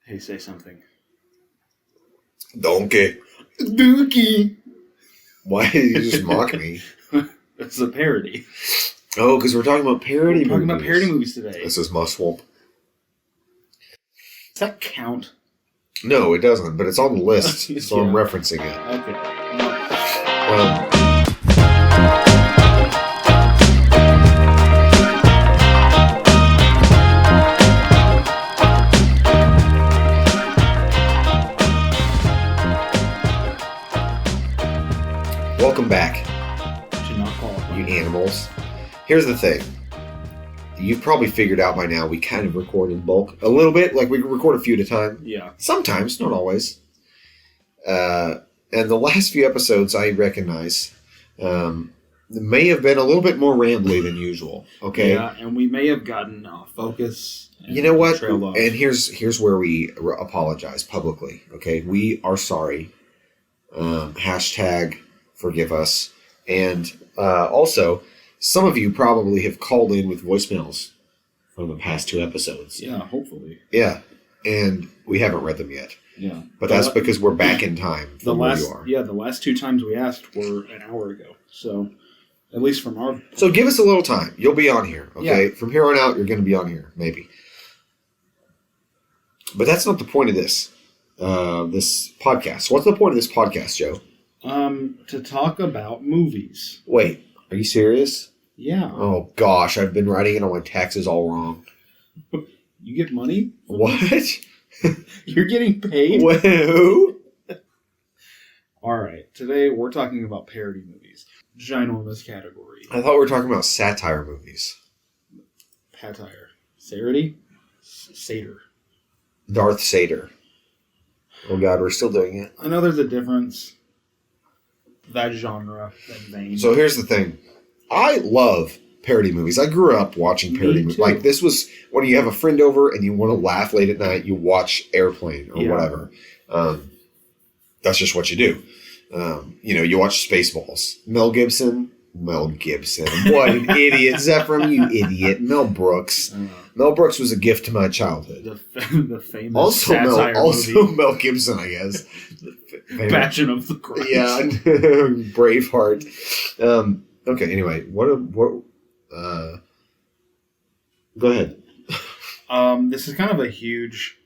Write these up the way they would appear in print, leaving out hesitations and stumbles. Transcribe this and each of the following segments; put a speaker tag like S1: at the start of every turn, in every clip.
S1: Hey, say something.
S2: Donkey. Why did you just mock me?
S1: It's a parody.
S2: Oh, because we're talking about parody movies.
S1: We're talking about parody movies today.
S2: This is my swamp.
S1: Does that count?
S2: No, it doesn't, but it's on the list, so
S1: Yeah.
S2: I'm referencing it.
S1: Okay.
S2: Welcome back,
S1: To not qualify.
S2: you animals. Here's the thing. You've probably figured out by now we kind of record in bulk. A little bit, like we record a few at a time.
S1: Yeah.
S2: Sometimes, not always. And the last few episodes I recognize may have been a little bit more rambly than usual. Okay?
S1: Yeah, and we may have gotten off focus.
S2: You know what?
S1: trailed off.
S2: And here's where we apologize publicly. Okay? We are sorry. Hashtag forgive us. And also, some of you probably have called in with voicemails from the past two episodes.
S1: Yeah, hopefully.
S2: Yeah. And we haven't read them yet.
S1: Yeah.
S2: But that's because we're back in time from where you are.
S1: Yeah, the last two times we asked were an hour ago. So, at least from our...
S2: So give us a little time. You'll be on here, okay?
S1: Yeah.
S2: From here on out, you're going to be on here, maybe. But that's not the point of this podcast. So what's the point of this podcast, Joe?
S1: To talk about movies.
S2: Wait, are you serious?
S1: Yeah.
S2: Oh, gosh, I've been writing it on my taxes all wrong.
S1: You get money?
S2: What?
S1: You're getting paid?
S2: Whoa.
S1: All right. Today we're talking about parody movies. Ginormous category.
S2: I thought we were talking about satire movies.
S1: Satire. Sarity? Satyr.
S2: Darth Satyr. Oh, God, we're still doing it.
S1: I know there's a difference. That genre, that vein.
S2: So here's the thing. I love parody movies. I grew up watching parody
S1: Me
S2: movies.
S1: too.
S2: Like, this was when you have a friend over and you want to laugh late at night, you watch Airplane or
S1: Yeah.
S2: whatever. That's just what you do. You watch Spaceballs. Mel Gibson. What an idiot. Zephram, you idiot. Mel Brooks. Mel Brooks was a gift to my childhood.
S1: The famous satire movie.
S2: Mel Gibson, I guess.
S1: Passion of the Christ.
S2: Yeah, Braveheart. Okay, anyway, go ahead.
S1: This is kind of a huge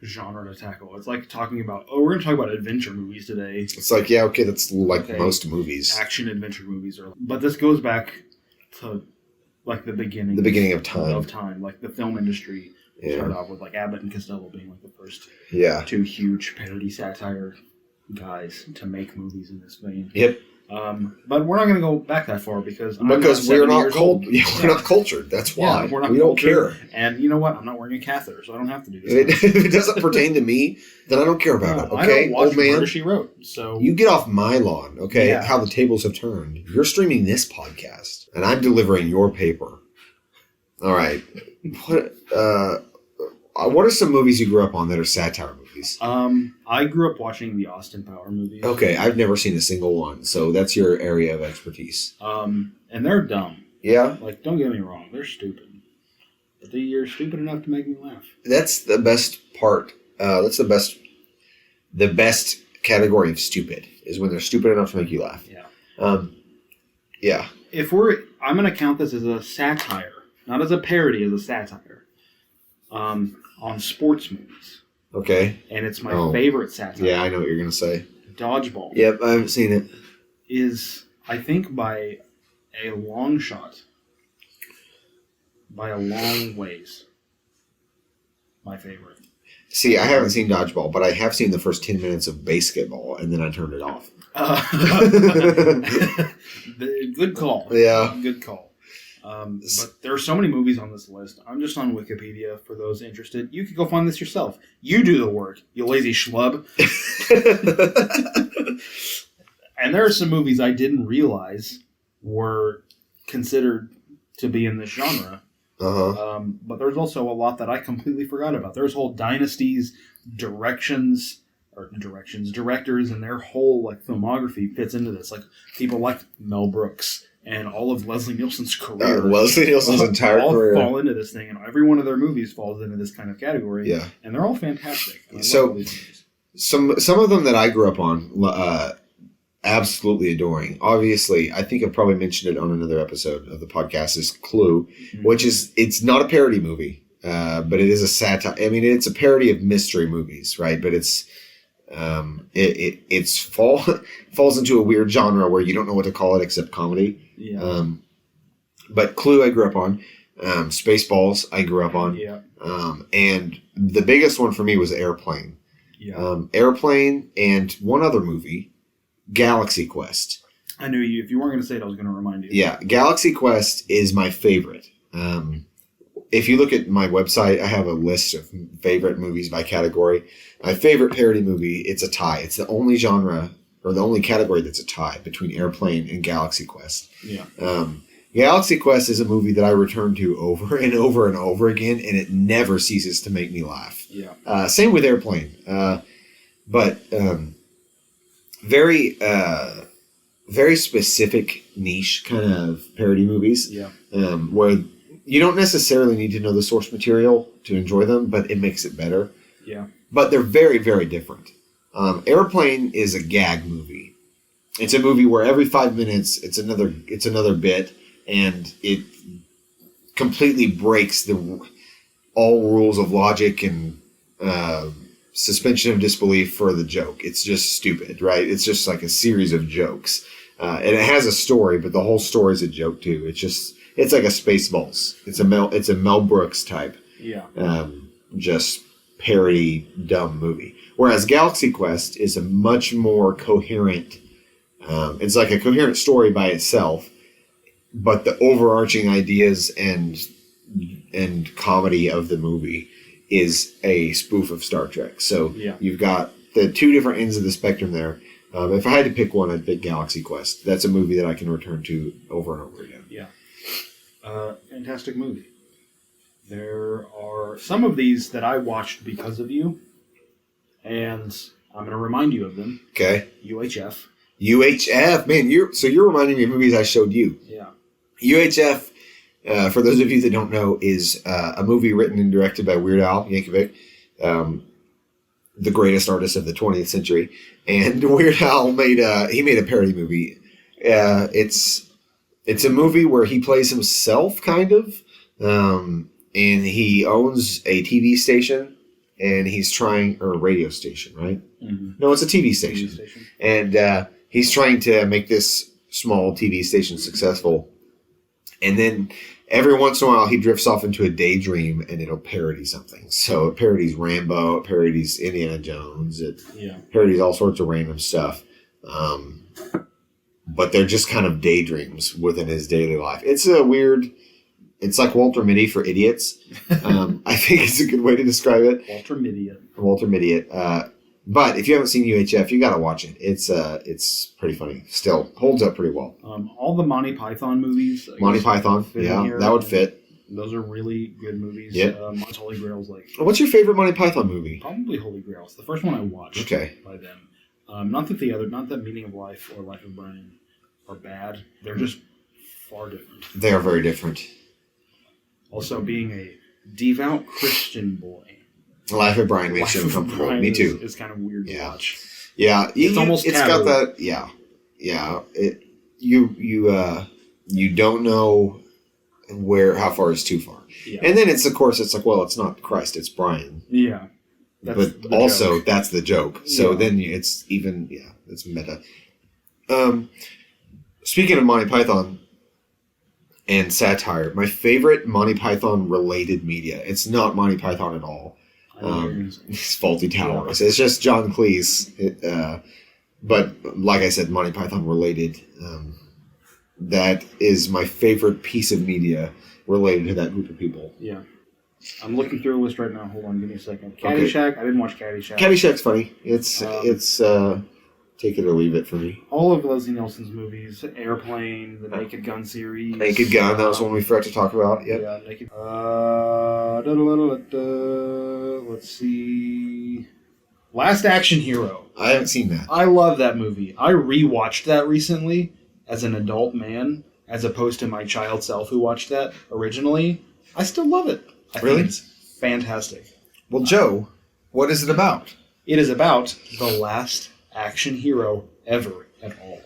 S1: genre to tackle. It's like talking about, we're going to talk about adventure movies today.
S2: It's like, yeah, okay, that's like
S1: Okay.
S2: most movies.
S1: Action adventure movies but this goes back to like the beginning.
S2: The beginning of time.
S1: Like the film industry started off with like Abbott and Costello being like the first two huge parody satire guys to make movies in this vein.
S2: Yep.
S1: But we're not going to go back that far because
S2: we're not
S1: old.
S2: Yeah, we're not cultured. That's why.
S1: Yeah, we're not
S2: we don't
S1: cultured.
S2: care.
S1: And you know what? I'm not wearing a catheter, so I don't have to do this.
S2: If it doesn't pertain to me, then I don't care about it. Okay,
S1: I don't watch
S2: old man.
S1: Murder, She Wrote. So
S2: You get off my lawn. Okay,
S1: Yeah.
S2: how the tables have turned. You're streaming this podcast, and I'm delivering your paper. All right. What are some movies you grew up on that are satire movies?
S1: I grew up watching the Austin Power movies.
S2: Okay, I've never seen a single one, so that's your area of expertise.
S1: And they're dumb.
S2: Yeah?
S1: Like, don't get me wrong, they're stupid. But you're stupid enough to make me laugh.
S2: That's the best part. That's the best category of stupid, is when they're stupid enough to make you laugh.
S1: Yeah.
S2: Yeah.
S1: I'm going to count this as a satire, not as a parody, as a satire, on sports movies.
S2: Okay.
S1: And it's my favorite satire.
S2: Yeah, I know what you're going to say.
S1: Dodgeball.
S2: Yep, I haven't seen it.
S1: Is, I think, by a long shot, by a long ways, my favorite.
S2: See, I haven't seen Dodgeball, but I have seen the first 10 minutes of Basketball, and then I turned it off.
S1: Good call.
S2: Yeah.
S1: Good call. But there are so many movies on this list. I'm just on Wikipedia for those interested. You could go find this yourself. You do the work, you lazy schlub. And there are some movies I didn't realize were considered to be in this genre.
S2: Uh-huh.
S1: But there's also a lot that I completely forgot about. There's whole dynasties, directors, and their whole like filmography fits into this. Like people like Mel Brooks, and all of Leslie Nielsen's career.
S2: Leslie Nielsen's entire career.
S1: All fall into this thing, and every one of their movies falls into this kind of category.
S2: Yeah.
S1: And they're all fantastic.
S2: So, some of them that I grew up on, absolutely adoring. Obviously, I think I've probably mentioned it on another episode of the podcast, is Clue, which is, it's not a parody movie, but it is a satire. I mean, it's a parody of mystery movies, right? But it's falls into a weird genre where you don't know what to call it except comedy.
S1: Yeah.
S2: But Clue I grew up on. Spaceballs I grew up on.
S1: Yeah.
S2: And the biggest one for me was Airplane.
S1: Yeah.
S2: Airplane and one other movie, Galaxy Quest.
S1: I knew you. If you weren't going to say it, I was going to remind you.
S2: Yeah. Galaxy Quest is my favorite. If you look at my website, I have a list of favorite movies by category. My favorite parody movie, it's a tie. It's the only genre or the only category that's a tie between Airplane and Galaxy Quest.
S1: Yeah.
S2: Galaxy Quest is a movie that I return to over and over and over again, and it never ceases to make me laugh.
S1: Yeah.
S2: Same with Airplane. But very specific niche kind of parody movies.
S1: Yeah.
S2: Where you don't necessarily need to know the source material to enjoy them, but it makes it better.
S1: Yeah.
S2: But they're very, very different. Airplane is a gag movie. It's a movie where every 5 minutes it's another bit, and it completely breaks all rules of logic and suspension of disbelief for the joke. It's just stupid, right? It's just like a series of jokes. And it has a story, but the whole story is a joke too. It's like a Spaceballs. It's a Mel Brooks type.
S1: Yeah.
S2: Just parody dumb movie. Whereas Galaxy Quest is a much more coherent. It's like a coherent story by itself, but the overarching ideas and comedy of the movie is a spoof of Star Trek. So You've got the two different ends of the spectrum there. If I had to pick one, I'd pick Galaxy Quest. That's a movie that I can return to over and over again.
S1: Yeah. Fantastic movie. There are some of these that I watched because of you, and I'm going to remind you of them.
S2: Okay.
S1: UHF.
S2: UHF, man, you're reminding me of movies I showed you.
S1: Yeah.
S2: UHF, for those of you that don't know, is a movie written and directed by Weird Al Yankovic, the greatest artist of the 20th century. And Weird Al made a parody movie. It's a movie where he plays himself, kind of, and he owns a TV station, and or a radio station, right? Mm-hmm. No, it's a TV station. And he's trying to make this small TV station successful. And then every once in a while, he drifts off into a daydream, and it'll parody something. So it parodies Rambo, it parodies Indiana Jones, it parodies all sorts of random stuff. But they're just kind of daydreams within his daily life. It's like Walter Mitty for idiots. I think it's a good way to describe it. Walter Mitty. But if you haven't seen UHF, you got to watch it. It's pretty funny. Still holds up pretty well.
S1: All the Monty Python movies.
S2: Monty Python, that would fit.
S1: Those are really good movies.
S2: Yeah.
S1: Holy Grail's like.
S2: What's your favorite Monty Python movie?
S1: Probably Holy Grail. It's the first one I watched.
S2: Okay.
S1: By them. Not that Meaning of Life or Life of Brian are bad. They're just far different.
S2: They are very different.
S1: Also, being a devout Christian boy.
S2: Life of Brian makes you uncomfortable. Me too.
S1: It's kind of weird to watch.
S2: Yeah,
S1: it's almost.
S2: It's got that. Yeah. You don't know how far is too far. Yeah. And then it's like, well, it's not Christ, it's Brian.
S1: Yeah.
S2: But also joke. That's the joke. So then it's even it's meta. Speaking of Monty Python and satire, my favorite Monty Python related media. It's not Monty Python at all. It's Faulty Towers. It's just John Cleese. But like I said, Monty Python related. That is my favorite piece of media related to that group of people.
S1: Yeah. I'm looking through a list right now. Hold on, give me a second. Caddyshack. I didn't watch Caddyshack.
S2: Caddyshack's funny. It's take it or leave it for me.
S1: All of Leslie Nielsen's movies, Airplane, the Naked Gun series.
S2: Naked Gun, that was one we forgot to talk about. Yep.
S1: Yeah, Naked. Let's see. Last Action Hero.
S2: I haven't seen that.
S1: I love that movie. I rewatched that recently as an adult man, as opposed to my child self who watched that originally, I still love it. I think it's fantastic.
S2: Well, Joe, what is it about?
S1: It is about the last action hero ever at all.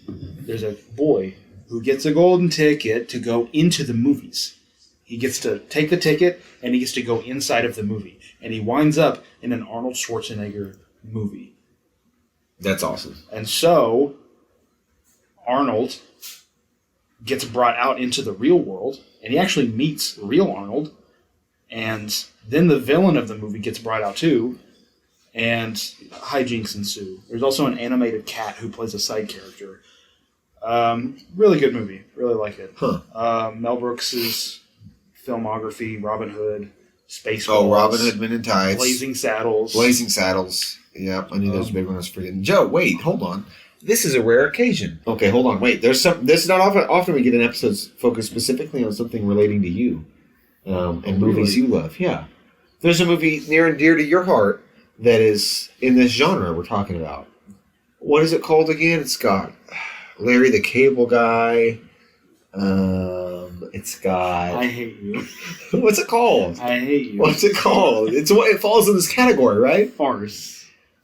S1: There's a boy who gets a golden ticket to go into the movies. He gets to take the ticket, and he gets to go inside of the movie. And he winds up in an Arnold Schwarzenegger movie.
S2: That's awesome.
S1: And so, Arnold gets brought out into the real world, and he actually meets real Arnold. And then the villain of the movie gets brought out too, and hijinks ensue. There's also an animated cat who plays a side character. Really good movie. Really like it.
S2: Huh.
S1: Mel Brooks's filmography, Robin Hood, Spaceballs.
S2: Oh, Robin Hood, Men in Tights.
S1: Blazing Saddles.
S2: Blazing Saddles. Yep, I knew those big ones. Forgetting. Joe, wait, hold on. This is a rare occasion. Okay, hold on. Wait, this is not often we get an episode focused specifically on something relating to you and movies you love. Yeah. There's a movie near and dear to your heart that is in this genre we're talking about. What is it called again? It's got Larry the Cable Guy. It's got...
S1: I hate you.
S2: What's it called?
S1: I hate you.
S2: What's it called? It falls in this category, right?
S1: Farce.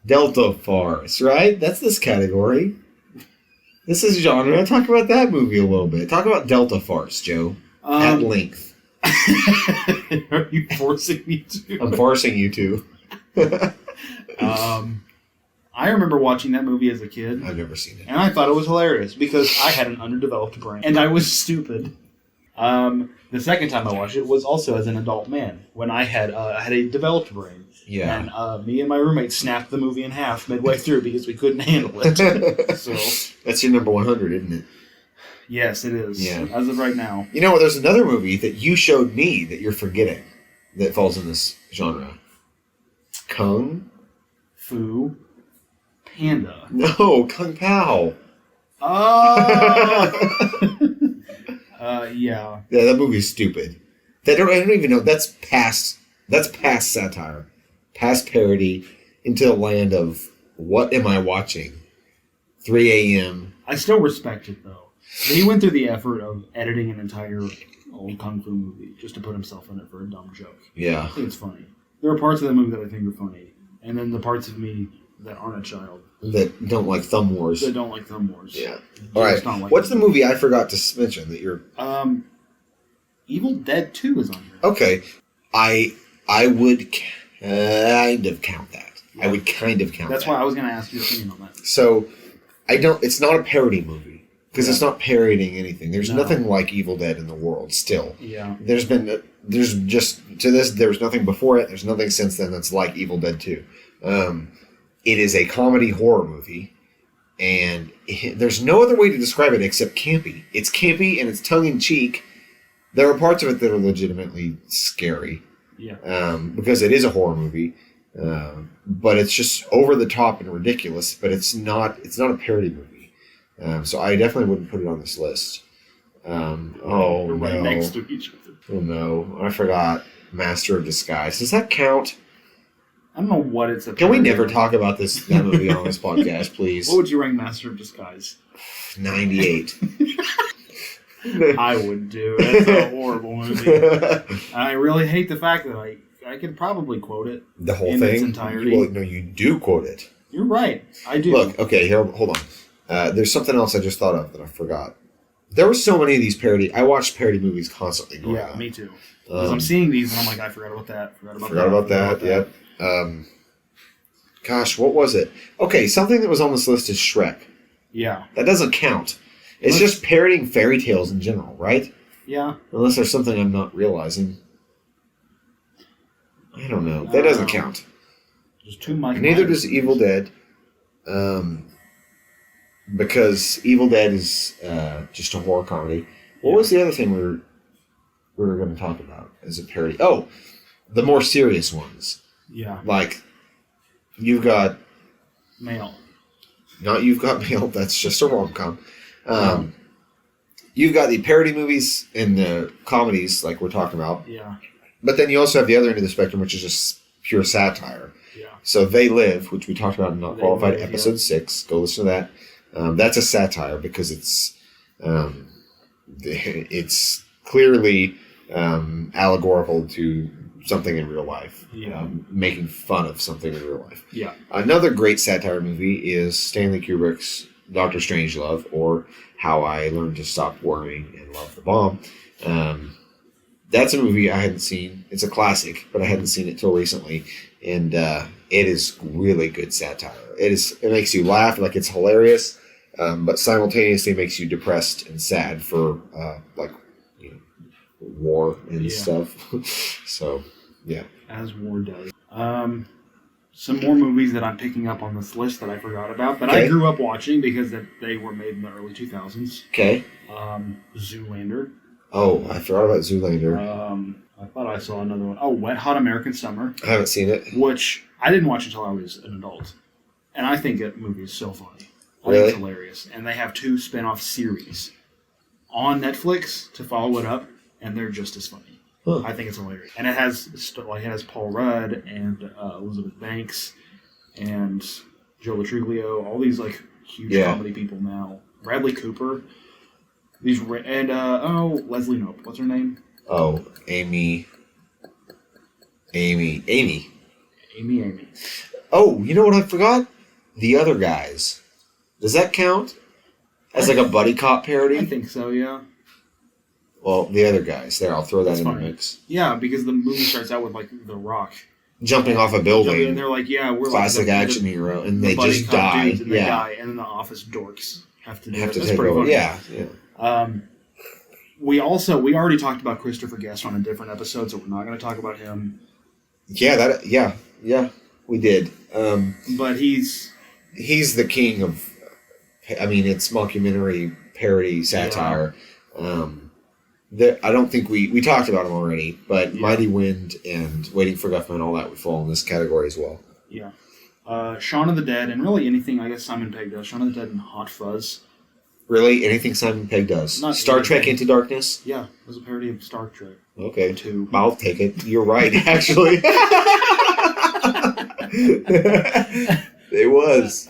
S2: Delta farce, right? That's this category. This is genre. Talk about that movie a little bit. Talk about Delta farce, Joe. At length.
S1: Are you forcing me to?
S2: I'm forcing you to.
S1: I remember watching that movie as a kid.
S2: I've never seen it.
S1: And I thought it was hilarious because I had an underdeveloped brain. And I was stupid. The second time I watched it was also as an adult man when I had a developed brain.
S2: Yeah.
S1: And me and my roommate snapped the movie in half midway through because we couldn't handle it. So
S2: that's your number 100, isn't it?
S1: Yes, it is.
S2: Yeah.
S1: As of right now.
S2: You know, there's another movie that you showed me that you're forgetting that falls in this genre. Kung
S1: Fu Panda.
S2: No, Kung Pao.
S1: Oh! Yeah.
S2: Yeah, that movie's stupid. I don't even know. That's past satire. Past parody into the land of what am I watching? 3 a.m.
S1: I still respect it, though. He went through the effort of editing an entire old Kung Fu movie just to put himself in it for a dumb joke.
S2: Yeah.
S1: I think it's funny. There are parts of the movie that I think are funny. And then the parts of me that aren't a child.
S2: That don't like Thumb Wars.
S1: That don't like Thumb Wars.
S2: Yeah. All right.
S1: Like
S2: what's the movie I forgot to mention that you're...
S1: Evil Dead 2 is on here.
S2: Okay. I would kind of count that. Yeah. I would kind of count that.
S1: That's why I was going to ask your opinion on that.
S2: So, it's not a parody movie. Because it's not parodying anything. There's nothing like Evil Dead in the world still.
S1: Yeah.
S2: There's nothing before it. There's nothing since then that's like Evil Dead 2. It is a comedy horror movie. And there's no other way to describe it except campy. It's campy and it's tongue-in-cheek. There are parts of it that are legitimately scary.
S1: Yeah.
S2: Because it is a horror movie. But it's just over the top and ridiculous. But it's not a parody movie. So I definitely wouldn't put it on this list.
S1: We're right next to each other.
S2: Oh no, I forgot Master of Disguise. Does that count?
S1: I don't know what it's.
S2: Can we never talk about that movie on this podcast, please?
S1: What would you rank Master of Disguise?
S2: 98.
S1: I would do. That's a horrible movie. I really hate the fact that I could probably quote it.
S2: The whole
S1: in
S2: thing?
S1: Its entirety.
S2: Well, no, you do quote it.
S1: You're right. I do.
S2: Look, okay, here, hold on. There's something else I just thought of that I forgot. There were so many of these parody... I watched parody movies constantly growing up.
S1: Yeah, me too. Because I'm seeing these and I'm like, I forgot about that.
S2: Forgot about that, yep. Gosh, what was it? Okay, something that was on this list is Shrek.
S1: Yeah.
S2: That doesn't count. It's just parodying fairy tales in general, right?
S1: Yeah.
S2: Unless there's something I'm not realizing. I don't know. That doesn't count.
S1: Just too much.
S2: Neither does Evil Dead. Because Evil Dead is just a horror comedy. What was the other thing we were going to talk about as a parody? Oh, the more serious ones.
S1: Yeah.
S2: Like, You've Got...
S1: Mail.
S2: Not You've Got Mail. That's just a rom-com. You've got the parody movies and the comedies, like we're talking about.
S1: Yeah.
S2: But then you also have the other end of the spectrum, which is just pure satire.
S1: Yeah.
S2: So They Live, which we talked about in Not Qualified, episode 6. Go listen to that. That's a satire because it's it's clearly allegorical to something in real life.
S1: Yeah.
S2: Making fun of something in real life.
S1: Yeah.
S2: Another great satire movie is Stanley Kubrick's Dr. Strangelove, or How I Learned to Stop Worrying and Love the Bomb. That's a movie I hadn't seen. It's a classic, but I hadn't seen it till recently. And it is really good satire. It makes you laugh, like it's hilarious, but simultaneously makes you depressed and sad for war and stuff. So, yeah.
S1: As war does. Some more movies that I'm picking up on this list that I forgot about, that I grew up watching because they were made in the early 2000s.
S2: Okay.
S1: Zoolander.
S2: Oh, I forgot about Zoolander.
S1: I thought I saw another one. Oh, Wet Hot American Summer.
S2: I haven't seen it.
S1: Which I didn't watch until I was an adult. And I think that movie is so funny. I
S2: Really?
S1: think it's hilarious. And they have 2 spin-off series on Netflix to follow it up, and they're just as funny.
S2: Huh.
S1: I think it's hilarious. And it has Paul Rudd and Elizabeth Banks and Joe Latriglio, all these huge comedy people now. Bradley Cooper. Leslie Knope. What's her name?
S2: Oh, Amy. Oh, you know what I forgot? The Other Guys. Does that count as a buddy cop parody?
S1: I think so, yeah.
S2: Well, The Other Guys. There, I'll throw that
S1: That's
S2: in
S1: funny.
S2: the mix.
S1: Yeah, because the movie starts out with The Rock
S2: Jumping off a building.
S1: and they're like, yeah, we're
S2: Classic
S1: like
S2: action hero, and they
S1: buddy
S2: just
S1: cop
S2: die.
S1: dudes, and they die, and then the office dorks have to do it.
S2: to
S1: That's
S2: take
S1: pretty
S2: over.
S1: funny.
S2: Yeah.
S1: We already talked about Christopher Guest on a different episode, so we're not going to talk about him.
S2: Yeah, we did.
S1: But he's
S2: the king of. I mean, it's mockumentary parody satire. I don't think we talked about him already, but Mighty Wind and Waiting for Guffman, all that would fall in this category as well.
S1: Yeah. Shaun of the Dead, and really anything I guess Simon Pegg does. Shaun of the Dead and Hot Fuzz.
S2: Really? Anything Simon Pegg does?
S1: Not
S2: Star
S1: anything.
S2: Trek Into Darkness?
S1: Yeah, it was a parody of Star Trek.
S2: Okay.
S1: 2.
S2: I'll take it. You're right, actually. It was.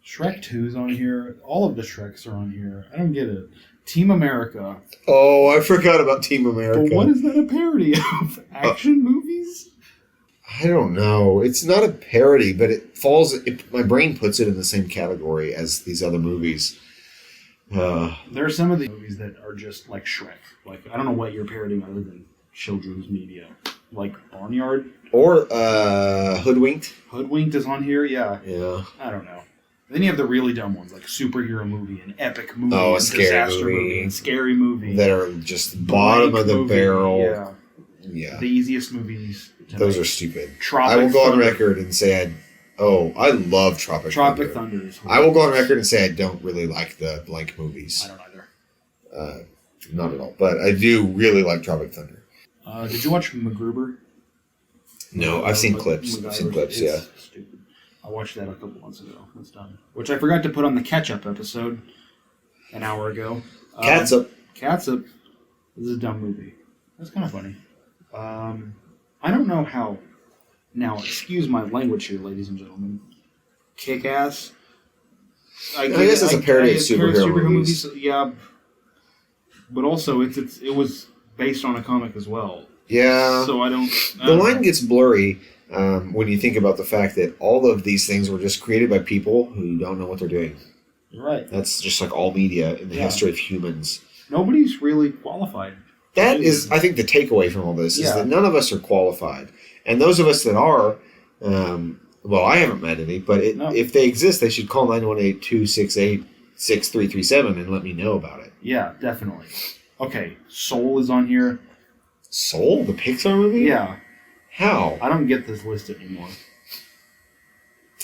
S1: Shrek 2 is on here. All of the Shreks are on here. I don't get it. Team America.
S2: Oh, I forgot about Team America.
S1: But what is that a parody of? Action movies?
S2: I don't know. It's not a parody, but it falls. My brain puts it in the same category as these other movies.
S1: There are some of the movies that are just like Shrek. I don't know what you're parodying other than children's media. Like Barnyard.
S2: Or Hoodwinked.
S1: Hoodwinked is on here, yeah.
S2: Yeah.
S1: I don't know. Then you have the really dumb ones, like superhero movie, an epic movie,
S2: a
S1: and
S2: scary
S1: disaster
S2: movie.
S1: and scary movie.
S2: That are just bottom of the
S1: movie,
S2: barrel.
S1: Yeah.
S2: Yeah.
S1: The easiest movies to
S2: Those
S1: make.
S2: are stupid.
S1: Tropic
S2: I will go on
S1: Thunder.
S2: record and say I love Tropic Thunder.
S1: Thunder is
S2: I will go on record and say I don't really like the blank movies.
S1: I don't either.
S2: Not at all. But I do really like Tropic Thunder.
S1: Did you watch MacGruber?
S2: No, I've seen clips.
S1: MacGyver.
S2: I've seen clips,
S1: It's
S2: yeah.
S1: Stupid. I watched that a couple months ago. It's done. Which I forgot to put on the catch-up episode an hour ago.
S2: Catsup.
S1: Catsup. This is a dumb movie. That's kind of funny. I don't know how... Now, excuse my language here, ladies and gentlemen. Kick-Ass.
S2: I guess it's a parody of superhero movies.
S1: Yeah. But also, it was based on a comic as well.
S2: Yeah.
S1: So I don't
S2: The line gets blurry when you think about the fact that all of these things were just created by people who don't know what they're doing.
S1: You're right.
S2: That's just like all media in the history of humans.
S1: Nobody's really qualified.
S2: That is, I think, the takeaway from all this is that none of us are qualified. And those of us that are, well, I haven't met any, but if they exist, they should call 918-268-6337 and let me know about it.
S1: Yeah, definitely. Okay, Soul is on here.
S2: Soul? The Pixar movie?
S1: Yeah.
S2: How?
S1: I don't get this list anymore.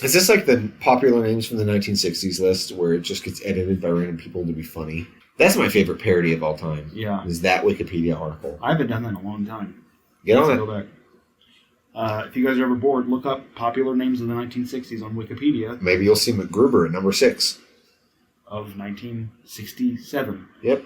S2: Is this like the popular names from the 1960s list where it just gets edited by random people to be funny? That's my favorite parody of all time.
S1: Yeah.
S2: Is that Wikipedia article.
S1: I haven't done that in a long time.
S2: Get on it.
S1: Go back. If you guys are ever bored, look up popular names of the 1960s on Wikipedia.
S2: Maybe you'll see MacGruber at number 6.
S1: Of 1967.
S2: Yep.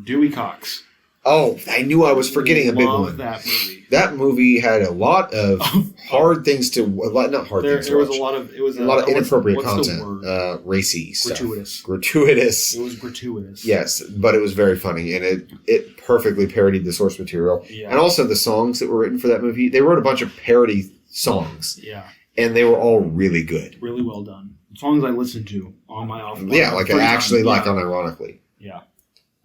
S1: Dewey Cox.
S2: Oh, I knew I was forgetting a big
S1: Love
S2: one.
S1: that movie.
S2: That movie had a lot of hard things to, not hard things to
S1: There was
S2: watch.
S1: a lot of, it was
S2: A lot of inappropriate
S1: what's the
S2: content,
S1: word?
S2: racy stuff.
S1: Gratuitous.
S2: Gratuitous.
S1: It was gratuitous.
S2: Yes, but it was very funny, and it perfectly parodied the source material.
S1: Yeah.
S2: And also the songs that were written for that movie. They wrote a bunch of parody songs,
S1: Yeah.
S2: and they were all really good.
S1: Really well done. Songs I listen to on my off.
S2: Yeah, like I actually like
S1: on.
S2: unironically.
S1: Yeah.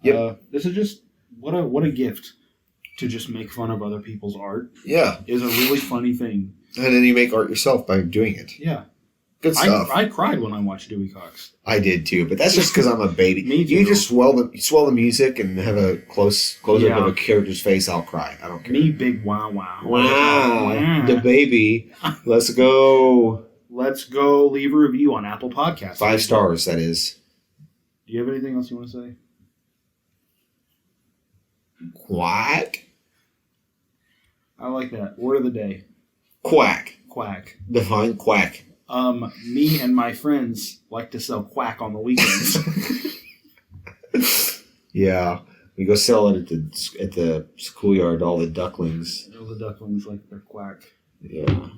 S2: Yep.
S1: This is just what a gift to just make fun of other people's art.
S2: Yeah.
S1: Is a really funny thing.
S2: And then you make art yourself by doing it.
S1: Yeah.
S2: Good stuff.
S1: I cried when I watched Dewey Cox.
S2: I did too, but that's just because I'm a baby.
S1: Me too.
S2: You just swell the music and have a close up
S1: Yeah.
S2: of a character's face. I'll cry. I don't care.
S1: Me, big wow.
S2: Wow, the baby. Let's go.
S1: Let's go leave a review on Apple Podcasts.
S2: 5 stars, that is.
S1: Do you have anything else you want to say?
S2: Quack.
S1: I like that. Word of the day.
S2: Quack.
S1: Quack.
S2: Define quack.
S1: Me and my friends like to sell quack on the weekends.
S2: Yeah. We go sell it at the schoolyard, all the ducklings.
S1: All the ducklings like their quack.
S2: Yeah.